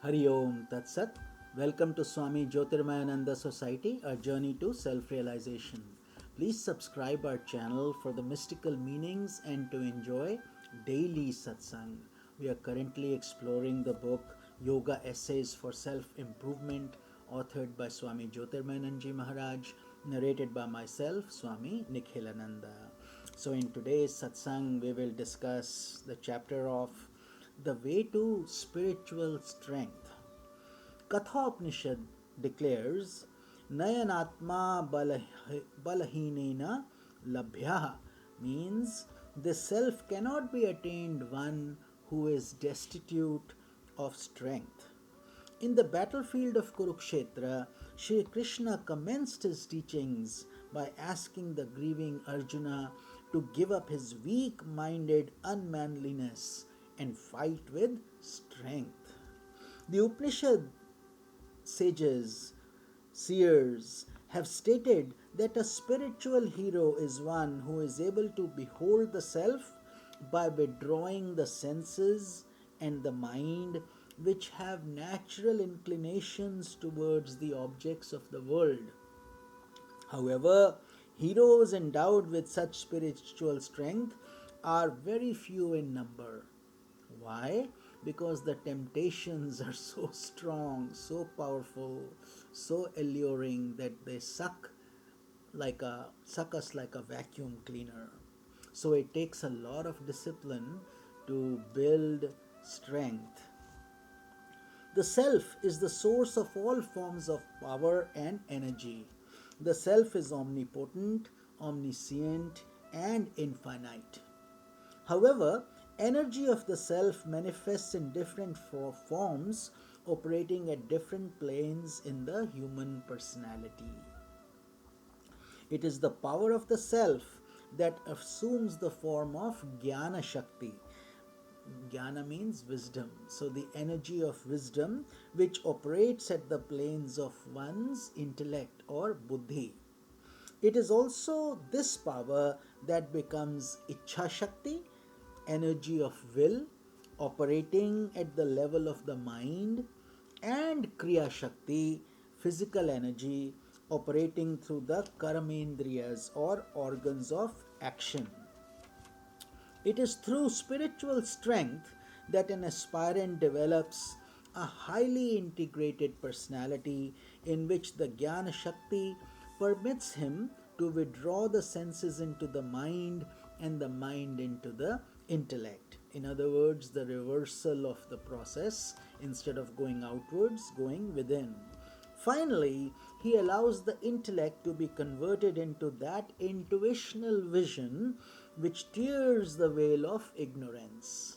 Hari Om Tat Sat. Welcome to Swami Jyotirmayananda Society, a journey to self realization. Please subscribe our channel for the mystical meanings and to enjoy daily satsang. We are currently exploring the book Yoga Essays for Self Improvement, authored by Swami Jyotirmayananda Maharaj, narrated by myself, Swami Nikhilananda. So, in today's satsang, we will discuss the chapter of the way to spiritual strength. Kathopanishad declares, Nayanatma balahinena labhya, means the self cannot be attained one who is destitute of strength. In the battlefield of Kurukshetra, Sri Krishna commenced his teachings by asking the grieving Arjuna to give up his weak minded unmanliness and fight with strength. The Upanishad sages, seers have stated that a spiritual hero is one who is able to behold the self by withdrawing the senses and the mind which have natural inclinations towards the objects of the world. However, heroes endowed with such spiritual strength are very few in number. Why? Because the temptations are so strong, so powerful, so alluring that they suck us like a vacuum cleaner. So it takes a lot of discipline to build strength. The self is the source of all forms of power and energy. The self is omnipotent, omniscient, and infinite. However, energy of the self manifests in different forms, operating at different planes in the human personality. It is the power of the self that assumes the form of Jnana Shakti. Jnana means wisdom. So, the energy of wisdom which operates at the planes of one's intellect or buddhi. It is also this power that becomes Ichha Shakti, energy of will, operating at the level of the mind, and Kriya Shakti, physical energy, operating through the Karamendriyas or organs of action. It is through spiritual strength that an aspirant develops a highly integrated personality in which the Jnana Shakti permits him to withdraw the senses into the mind and the mind into the intellect. In other words, the reversal of the process, instead of going outwards, going within. Finally, he allows the intellect to be converted into that intuitional vision which tears the veil of ignorance.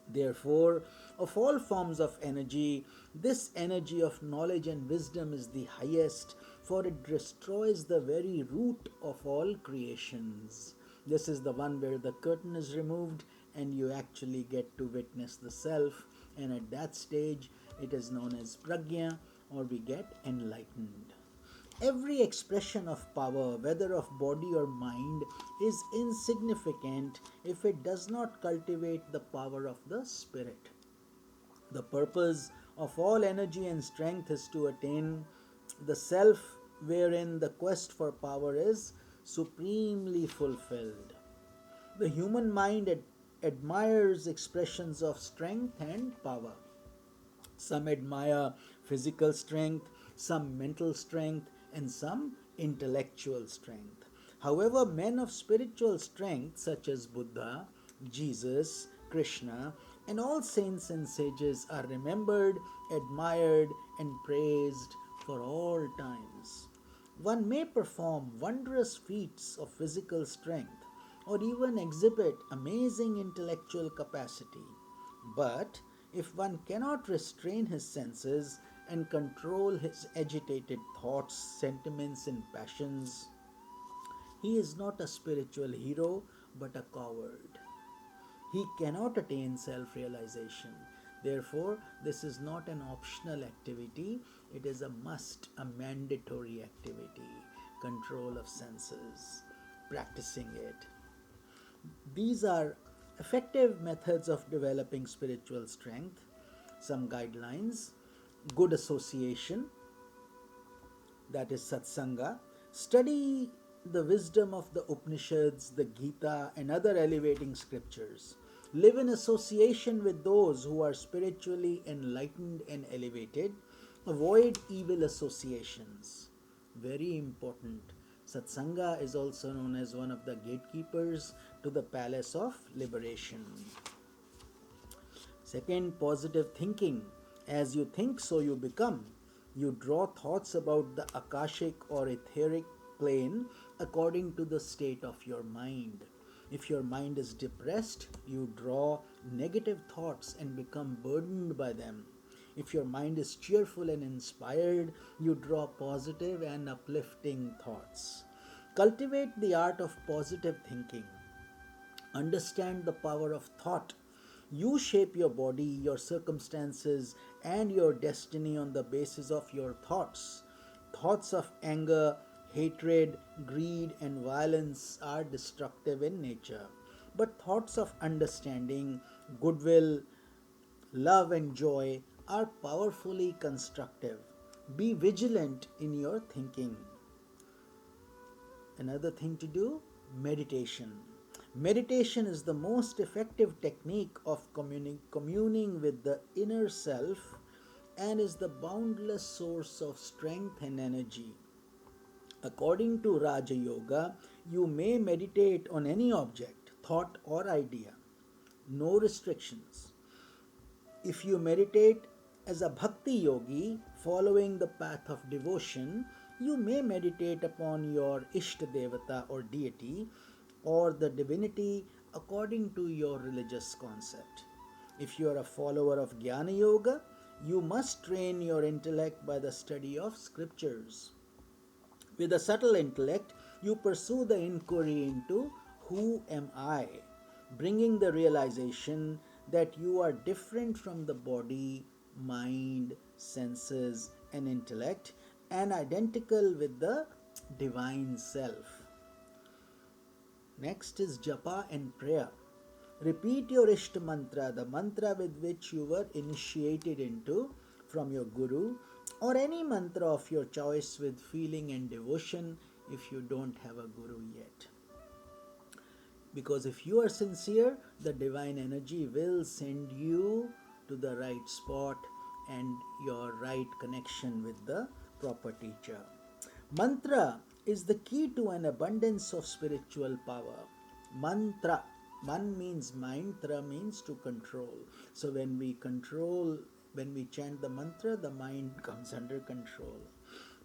Therefore, of all forms of energy, this energy of knowledge and wisdom is the highest, for it destroys the very root of all creations. This is the one where the curtain is removed and you actually get to witness the self, and at that stage, it is known as pragya, or we get enlightened. Every expression of power, whether of body or mind, is insignificant if it does not cultivate the power of the spirit. The purpose of all energy and strength is to attain the self wherein the quest for power is supremely fulfilled. The human mind admires expressions of strength and power. Some admire physical strength, some mental strength, and some intellectual strength. However, men of spiritual strength, such as Buddha, Jesus, Krishna, and all saints and sages, are remembered, admired, and praised for all times. One may perform wondrous feats of physical strength or even exhibit amazing intellectual capacity, but if one cannot restrain his senses and control his agitated thoughts, sentiments, and passions, he is not a spiritual hero but a coward. He cannot attain self realization. Therefore, this is not an optional activity, it is a must, a mandatory activity. Control of senses, practicing it. These are effective methods of developing spiritual strength. some guidelines: good association, that is satsanga, study the wisdom of the Upanishads, the Gita, and other elevating scriptures. Live in association with those who are spiritually enlightened and elevated. Avoid evil associations. Very important. Satsanga is also known as one of the gatekeepers to the palace of liberation. Second, positive thinking. As you think, so you become. You draw thoughts about the Akashic or etheric plane according to the state of your mind. If your mind is depressed, you draw negative thoughts and become burdened by them. If your mind is cheerful and inspired, you draw positive and uplifting thoughts. Cultivate the art of positive thinking. Understand the power of thought. You shape your body, your circumstances, and your destiny on the basis of your thoughts. Thoughts of anger, hatred, greed, and violence are destructive in nature. But thoughts of understanding, goodwill, love, and joy are powerfully constructive. Be vigilant in your thinking. Another thing to do: meditation. Meditation is the most effective technique of communing with the inner self and is the boundless source of strength and energy. According to Raja Yoga, you may meditate on any object, thought, or idea. No restrictions. If you meditate as a bhakti yogi following the path of devotion, you may meditate upon your Ishta Devata or deity or the divinity according to your religious concept. If you are a follower of Jnana Yoga, you must train your intellect by the study of scriptures. With a subtle intellect, you pursue the inquiry into who am I, bringing the realization that you are different from the body, mind, senses, and intellect, and identical with the divine self. Next is japa and prayer. Repeat your Ishta mantra, the mantra with which you were initiated into from your guru, or any mantra of your choice with feeling and devotion if you don't have a guru yet. Because if you are sincere, the divine energy will send you to the right spot and your right connection with the proper teacher. Mantra is the key to an abundance of spiritual power. Mantra. Man means mind, tra means to control. So when we chant the mantra, the mind comes under control.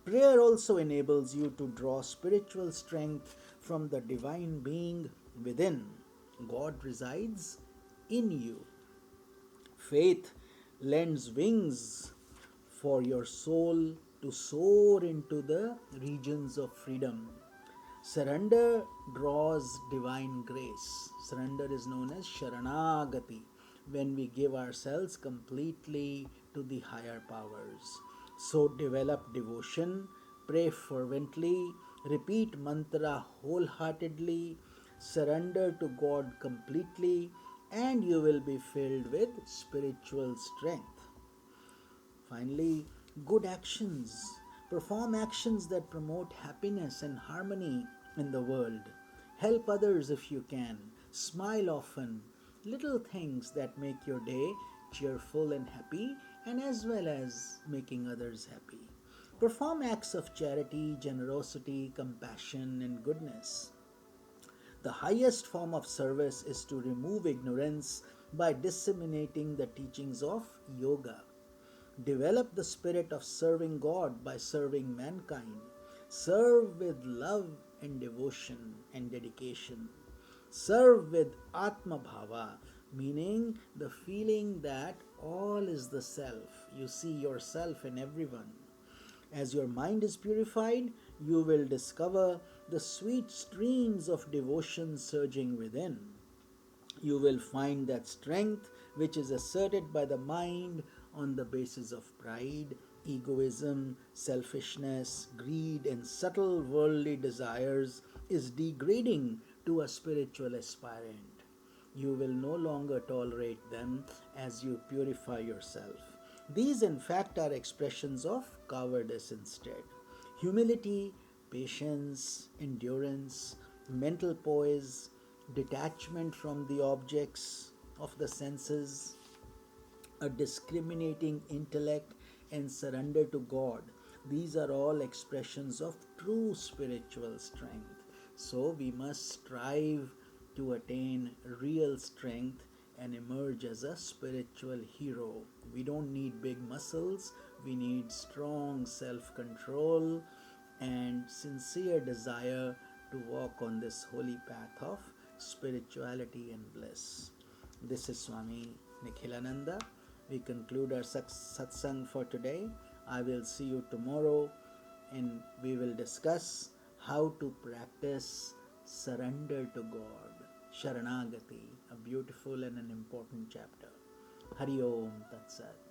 Prayer also enables you to draw spiritual strength from the divine being within. God resides in you. Faith lends wings for your soul to soar into the regions of freedom. Surrender draws divine grace. Surrender is known as Sharanagati, when we give ourselves completely to the higher powers. So develop devotion, pray fervently, repeat mantra wholeheartedly, surrender to God completely, and you will be filled with spiritual strength. Finally, good actions. Perform actions that promote happiness and harmony in the world. Help others if you can. Smile often. Little things that make your day cheerful and happy, and as well as making others happy. Perform acts of charity, generosity, compassion, and goodness. The highest form of service is to remove ignorance by disseminating the teachings of yoga. Develop the spirit of serving God by serving mankind. Serve with love and devotion and dedication. Serve with Atma Bhava, meaning the feeling that all is the self. You see yourself in everyone. As your mind is purified, you will discover the sweet streams of devotion surging within. You will find that strength which is asserted by the mind on the basis of pride, egoism, selfishness, greed, and subtle worldly desires is degrading to a spiritual aspirant. You will no longer tolerate them as you purify yourself. These, in fact, are expressions of cowardice instead. Humility, patience, endurance, mental poise, detachment from the objects of the senses, a discriminating intellect, and surrender to God. These are all expressions of true spiritual strength. So we must strive to attain real strength and emerge as a spiritual hero. We don't need big muscles, we need strong self control and sincere desire to walk on this holy path of spirituality and bliss. This is Swami Nikhilananda. We conclude our satsang for today. I will see you tomorrow and we will discuss how to practice surrender to God. Sharanagati, a beautiful and an important chapter. Hari Om Tat Sat.